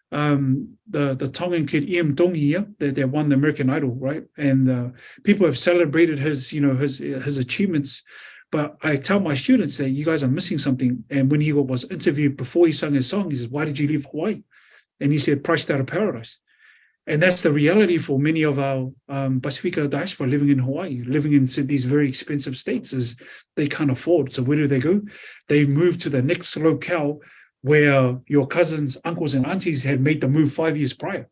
the Tongan kid Ian Tongi, that won the American Idol, right? And people have celebrated his achievements. But I tell my students that you guys are missing something. And when he was interviewed before he sang his song, he says, "Why did you leave Hawaii?" And he said, "Priced out of paradise." And that's the reality for many of our Pacifica diaspora living in Hawaii, living in these very expensive states, is they can't afford. So where do they go? They move to the next locale where your cousins, uncles, and aunties had made the move 5 years prior,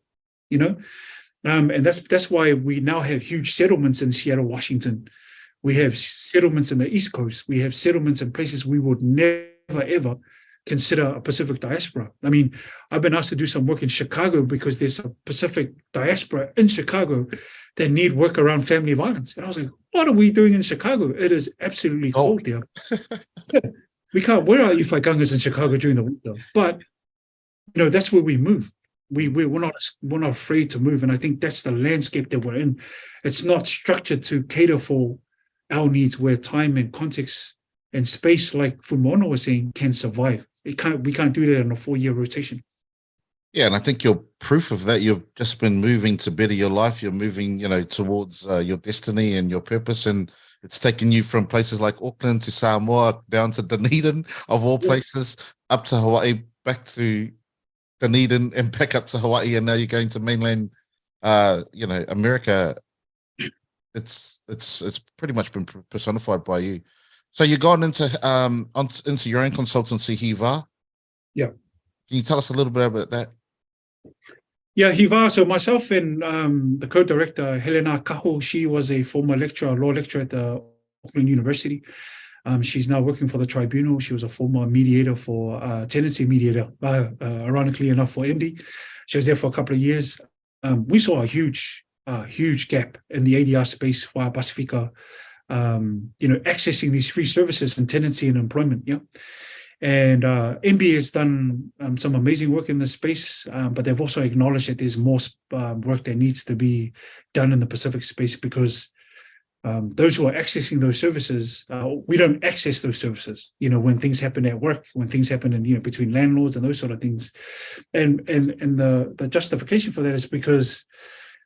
and that's why we now have huge settlements in Seattle, Washington. We have settlements in the East Coast. We have settlements in places we would never, ever consider a Pacific diaspora. I mean, I've been asked to do some work in Chicago because there's a Pacific diaspora in Chicago that need work around family violence. And I was like, what are we doing in Chicago? It is absolutely cold there. We can't, where are Ifaikangas in Chicago during the winter? But, that's where we move. We're not afraid to move. And I think that's the landscape that we're in. It's not structured to cater for our needs where time and context and space, like Fumono was saying, can survive. We can't do that in a 4-year rotation. Yeah, and I think you're proof of that. You've just been moving to better your life. You're moving, towards your destiny and your purpose, and it's taken you from places like Auckland to Samoa, down to Dunedin, of all places, up to Hawaii, back to Dunedin, and back up to Hawaii, and now you're going to mainland, America. It's pretty much been personified by you. So you've gone into your own consultancy, Hiva. Yeah. Can you tell us a little bit about that? Yeah, Hiva. So myself and the co-director, Helena Kaho, she was a former law lecturer at the Auckland University. She's now working for the tribunal. She was a former mediator for tenancy mediator, ironically enough, for MD. She was there for a couple of years. We saw a huge gap in the ADR space for our Pacifica, accessing these free services and tenancy and employment. Yeah. And MB has done some amazing work in this space, but they've also acknowledged that there's more work that needs to be done in the Pacific space because those who are accessing those services, we don't access those services, when things happen at work, when things happen in, between landlords and those sort of things. And the justification for that is because,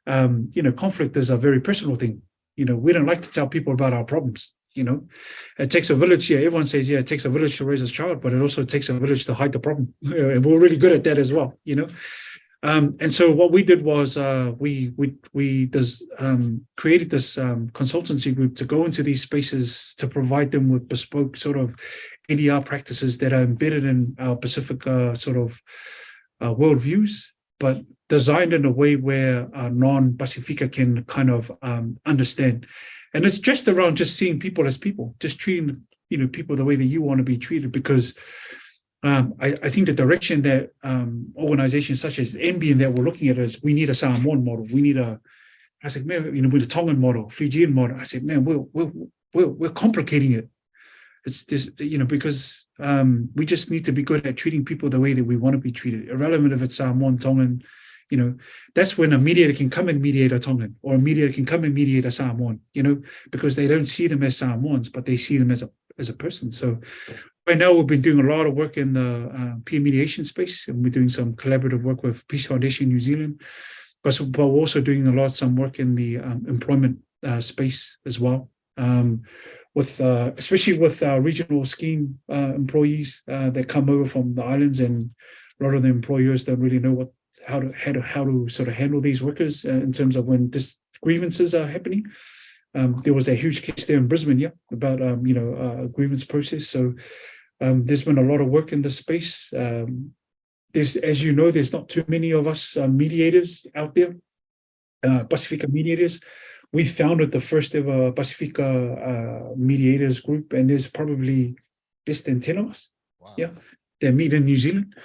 conflict is a very personal thing. We don't like to tell people about our problems. It takes a village. Yeah, everyone says, it takes a village to raise a child, but it also takes a village to hide the problem. And we're really good at that as well, And so what we did was we created this consultancy group to go into these spaces to provide them with bespoke sort of ADR practices that are embedded in our Pacific worldviews, but designed in a way where non-Pacifica can kind of understand. And it's just around just seeing people as people, just treating people the way that you want to be treated. Because I think the direction that organizations such as NBN that we're looking at is we need a Samoan model. We need I said, man, with a Tongan model, Fijian model. I said, man, we're complicating it. It's this, because we just need to be good at treating people the way that we want to be treated, irrelevant if it's Samoan, Tongan, that's when a mediator can come and mediate a Tongan, or a mediator can come and mediate a Samoan, because they don't see them as Samoans, but they see them as a person. So right now we've been doing a lot of work in the peer mediation space, and we're doing some collaborative work with Peace Foundation New Zealand, but we're also doing some work in the employment space as well, especially with regional scheme employees that come over from the islands, and a lot of the employers don't really know how to sort of handle these workers in terms of when grievances are happening. There was a huge case there in Brisbane, about a grievance process. So there's been a lot of work in this space. There's not too many of us mediators out there, Pacifica mediators. We founded the first ever Pacifica mediators group, and there's probably less than 10 of us. Wow. Yeah, they meet in New Zealand.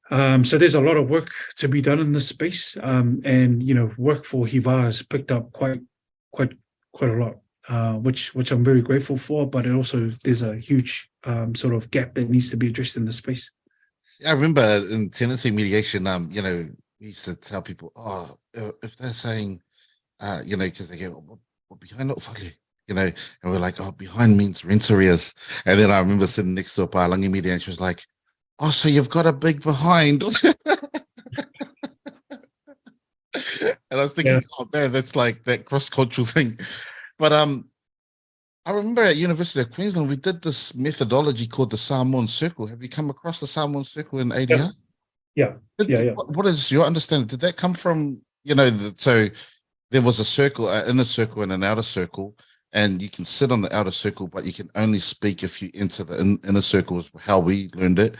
So there's a lot of work to be done in this space, and work for Hiva has picked up quite a lot, which I'm very grateful for. But there's a huge sort of gap that needs to be addressed in the space. Yeah, I remember in tenancy mediation, we used to tell people, if they're saying, because they go, well, behind not whare, and we're like, behind means rent arrears. And then I remember sitting next to a Palangi media, and she was like, oh, so you've got a big behind. And I was thinking, oh man, that's like that cross-cultural thing. But I remember at University of Queensland, we did this methodology called the Samoan Circle. Have you come across the Samoan Circle in ADR? Yeah. What is your understanding? Did that come from, so there was a circle, an inner circle and an outer circle, and you can sit on the outer circle, but you can only speak if you enter the inner circle, is how we learned it.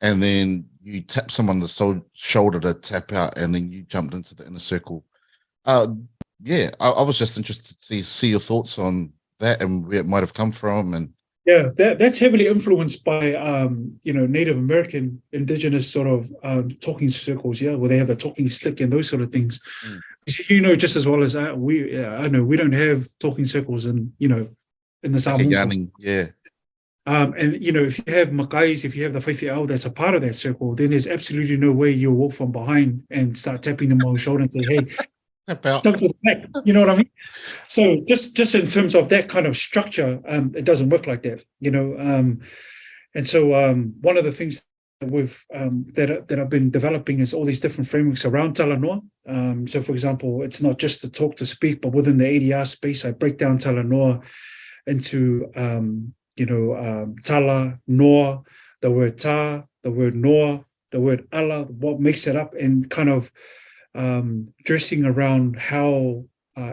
And then you tap someone on the shoulder to tap out, and then you jumped into the inner circle. I was just interested to see your thoughts on that and where it might have come from. And that's heavily influenced by Native American indigenous sort of talking circles, where they have a talking stick and those sort of things. Just as well as I know we don't have talking circles in the Samoan. And if you have makais, if you have the whaiwhiao that's a part of that circle, then there's absolutely no way you'll walk from behind and start tapping them on the shoulder and say, hey, jump to the back. You know what I mean? So just in terms of that kind of structure, it doesn't work like that, and so one of the things that I've been developing is all these different frameworks around talanoa. So for example, it's not just to talk to speak, but within the ADR space, I break down talanoa into tala, noa, the word ta, the word noa, the word ala, what makes it up, and kind of dressing around how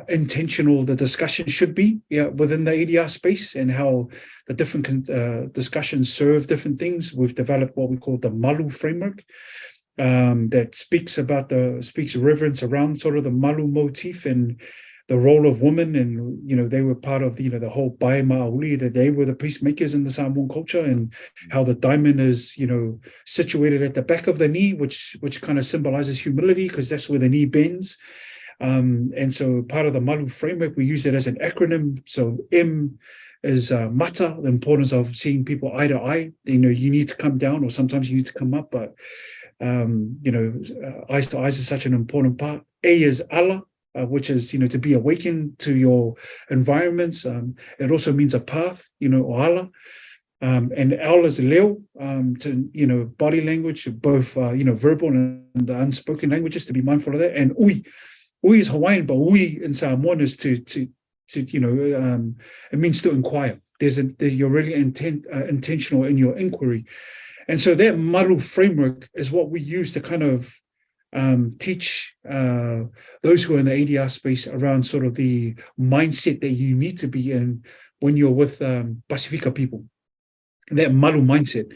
intentional the discussion should be within the ADR space, and how the different discussions serve different things. We've developed what we call the malu framework, that speaks reverence around sort of the malu motif and the role of women, and they were part of the whole Pai Ma'auli, that they were the peacemakers in the Samoan culture, and how the diamond is situated at the back of the knee, which kind of symbolizes humility, because that's where the knee bends. And so part of the Malu framework, we use it as an acronym. So M is mata, the importance of seeing people eye to eye. You need to come down, or sometimes you need to come up, but eyes to eyes is such an important part. A is ala, which is to be awakened to your environments. It also means a path, or ala. And L is leo, to body language, both verbal and the unspoken languages, to be mindful of that. And ui is Hawaiian, but ui in Samoan is to it means to inquire. You're really intentional in your inquiry. And so that maru framework is what we use to kind of teach those who are in the ADR space around sort of the mindset that you need to be in when you're with Pacifica people, that maru mindset.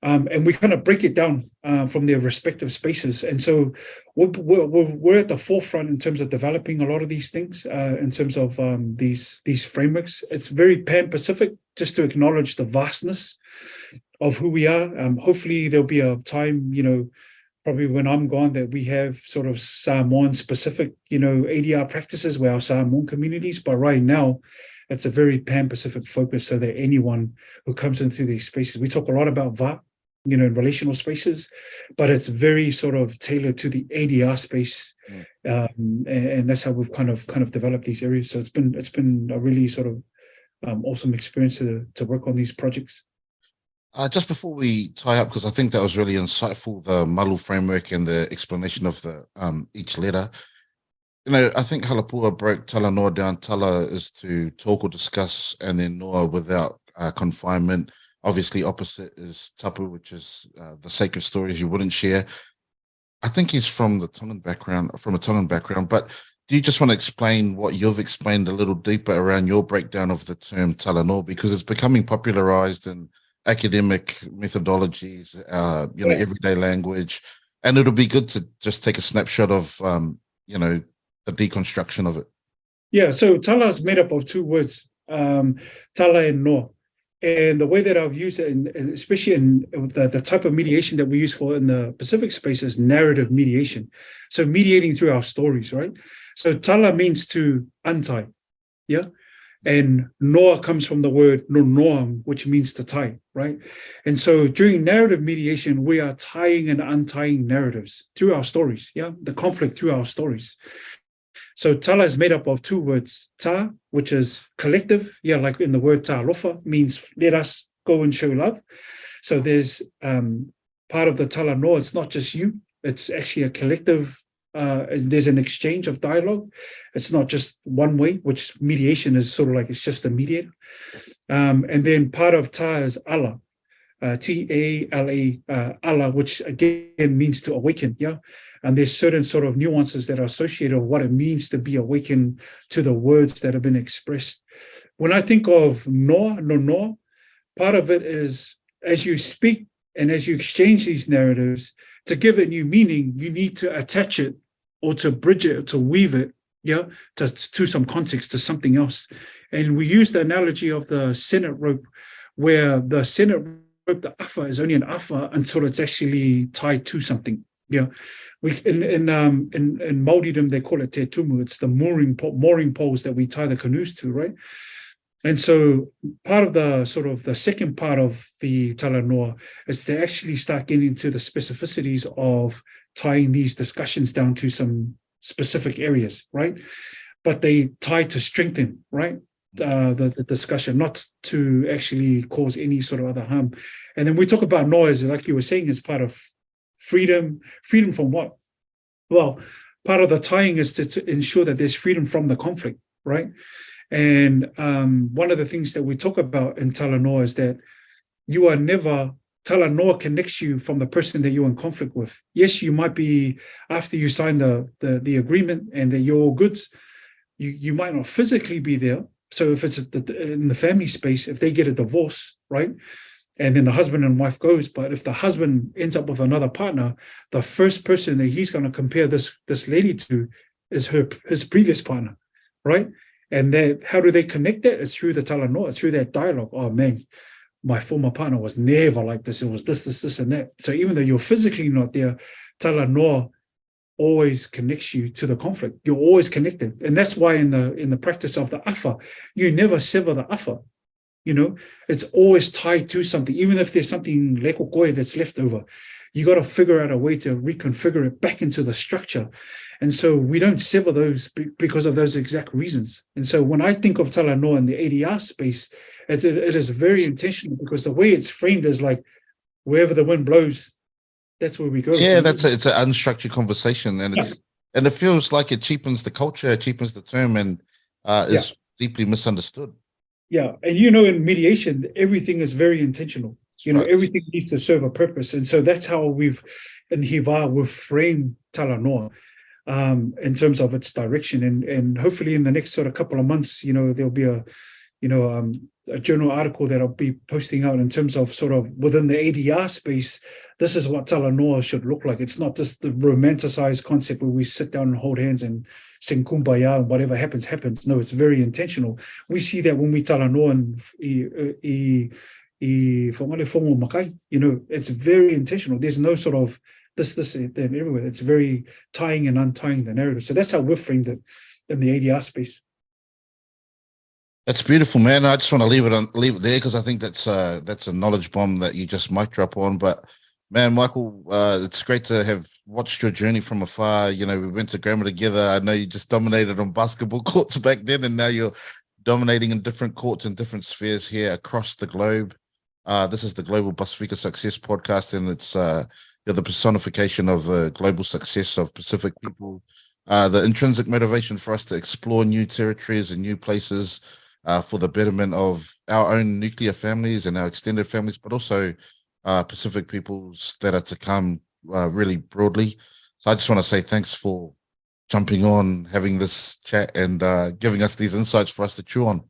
And we kind of break it down from their respective spaces. And so we're at the forefront in terms of developing a lot of these things, in terms of these frameworks. It's very Pan-Pacific, just to acknowledge the vastness of who we are. Hopefully there'll be a time, probably when I'm gone, that we have sort of Samoan-specific, ADR practices with our Samoan communities. But right now, it's a very Pan-Pacific focus, so that anyone who comes into these spaces, we talk a lot about va, in relational spaces, but it's very sort of tailored to the ADR space. And that's how we've kind of developed these areas. So it's been a really sort of awesome experience to work on these projects. Just before we tie up, because I think that was really insightful, the Malu framework and the explanation of the each letter. I think Halapua broke Tala Noa down. Tala is to talk or discuss, and then Noa without confinement. Obviously, opposite is Tapu, which is the sacred stories you wouldn't share. I think he's from a Tongan background, but do you just want to explain what you've explained a little deeper around your breakdown of the term Tala Noa, because it's becoming popularized in academic methodologies, everyday language, and it'll be good to just take a snapshot of, the deconstruction of it. Yeah, so Tala is made up of two words, Tala and Noa. And the way that I've used it, and especially in the type of mediation that we use for in the Pacific space, is narrative mediation. So mediating through our stories, right? So Tala means to untie, yeah? And Noa comes from the word no noam, which means to tie, right? And so during narrative mediation, we are tying and untying narratives through our stories, yeah? The conflict through our stories. So Tala is made up of two words, ta, which is collective, yeah, like in the word ta alofa, means let us go and show love. So there's part of the Tala Noa, it's not just you, it's actually a collective, there's an exchange of dialogue. It's not just one way, which mediation is sort of like, it's just a mediator. And then part of ta is ala, T-A-L-A, ala, which again means to awaken, yeah? And there's certain sort of nuances that are associated with what it means to be awakened to the words that have been expressed. When I think of Noa, no Noa, part of it is as you speak and as you exchange these narratives, to give it new meaning, you need to attach it or to bridge it or to weave it, yeah, to some context, to something else. And we use the analogy of the Senate rope, where the Senate rope, the afa, is only an afa until it's actually tied to something. Yeah, in Māoridom they call it te tumu. It's the mooring poles that we tie the canoes to, right? And so part of the sort of the second part of the Tala Noa is to actually start getting into the specificities of tying these discussions down to some specific areas, right? But they tie to strengthen, right? The discussion, not to actually cause any sort of other harm. And then we talk about Noa, as like you were saying, as part of freedom from what? Well, part of the tying is to ensure that there's freedom from the conflict, right? And one of the things that we talk about in Tala Noa is that you are never, Tala Noa connects you from the person that you're in conflict with. Yes, you might be, after you sign the agreement and that you're all goods, you might not physically be there. So if it's in the family space, if they get a divorce, right? And then the husband and wife goes, but if the husband ends up with another partner, the first person that he's going to compare this lady to is his previous partner, right? And then how do they connect that? It's through the Tala Noa, it's through that dialogue. Oh man, my former partner was never like this. It was this, and that. So even though you're physically not there, Tala Noa always connects you to the conflict. You're always connected. And that's why in the practice of the afa, you never sever the afa. It's always tied to something. Even if there's something leko koe that's left over, you got to figure out a way to reconfigure it back into the structure. And so we don't sever those because of those exact reasons. And so when I think of Tala Noa in the ADR space, it is very intentional, because the way it's framed is like, wherever the wind blows, that's where we go. Yeah, it's an unstructured conversation, and and it feels like it cheapens the culture, it cheapens the term, and is deeply misunderstood. Yeah, and in mediation, everything is very intentional. Everything needs to serve a purpose. And so that's how we've framed Tala Noa in terms of its direction. And hopefully in the next sort of couple of months, there'll be a journal article that I'll be posting out in terms of sort of within the ADR space. This is what Tala Noa should look like. It's not just the romanticized concept where we sit down and hold hands and sing kumbaya and whatever happens, happens. No, it's very intentional. We see that when we Tala Noa and it's very intentional. There's no sort of this, and everywhere. It's very tying and untying the narrative. So that's how we've framed it in the ADR space. That's beautiful, man. I just want to leave it there because I think that's a knowledge bomb that you just mic drop on. But man, Michael, it's great to have watched your journey from afar. You know, we went to grammar together. I know you just dominated on basketball courts back then, and now you're dominating in different courts and different spheres here across the globe. This is the Global Pacifica Success Podcast, and it's you're the personification of the global success of Pacific people. The intrinsic motivation for us to explore new territories and new places for the betterment of our own nuclear families and our extended families, but also Pacific peoples that are to come really broadly. So I just want to say thanks for jumping on, having this chat, and giving us these insights for us to chew on.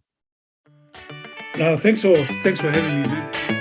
Thanks for having me, man.